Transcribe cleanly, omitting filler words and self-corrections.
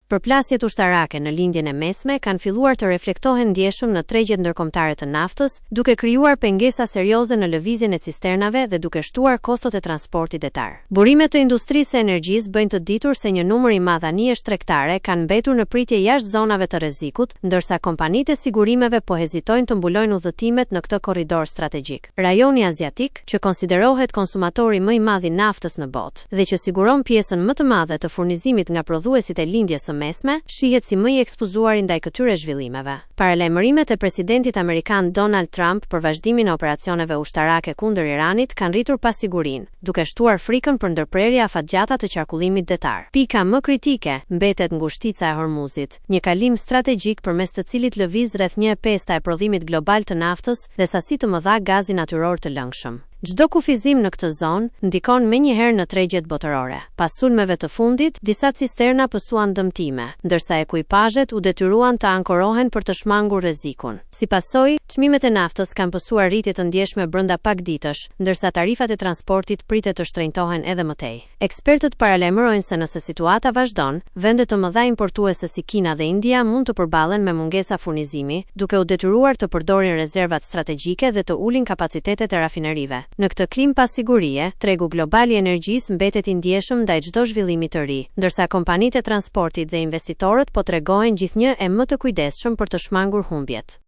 Përplasjet ushtarake në lindjen e mesme kanë filluar të reflektohen ndjeshëm në tregjet ndërkombëtare të naftës, duke krijuar pengesa serioze në lëvizjen e cisternave dhe duke shtuar kostot e transportit detar. Burimet të industrisë së energjisë bëjnë të ditur se një numër i madh anijesh tregtare kanë mbetur në pritje jashtë zonave të rrezikut, ndërsa kompanitë e sigurimeve po hezitojnë të mbulojnë udhëtimet në këtë korridor strategjik. Rajoni aziatik, që konsiderohet konsumatori më i madh i naftës në botë dhe që siguron pjesën më të madhe të furnizimit nga prodhuesit e lindjes së mesme, shihet si më i ekspozuar ndaj këtyre zhvillimeve. Paralajmërimet e presidentit amerikan Donald Trump për vazhdimin e operacioneve ushtarake kundër Iranit kanë rritur pasigurinë, duke shtuar frikën për ndërprerje afatgjata të qarkullimit detar. Pika më kritike mbetet ngushtica e Hormuzit, një kalim strategjik përmes të cilit lëviz rreth 1/5 e prodhimit global të naftës dhe sasi të mëdha gazi natyror të lëngshëm. Çdo kufizim në këtë zonë ndikon menjëherë në tregjet botërore. Pas sulmeve të fundit, disa cisterna pësuan dëmtime, ndërsa ekuipazhet u detyruan të ankorohen për të shmangur rrezikun. Si pasojë, çmimet e naftës kanë pësuar rritje të ndjeshme brenda pak ditësh, ndërsa tarifat e transportit pritet të shtrenjtohen edhe më tej. Ekspertët paralajmërojnë se nëse situata vazhdon, vende të mëdha importuese si Kina dhe India mund të përballen me mungesa furnizimi, duke u detyruar të përdorin rezervat strategjike dhe të ulin kapacitetet e rafinerive. Në këtë klim pasigurie, tregu global i energjisë mbetet i ndjeshëm ndaj çdo zhvillimi të ri, ndërsa kompanitë e transportit dhe investitorët po tregojnë gjithnjë e më të kujdesshëm për të shmangur humbjet.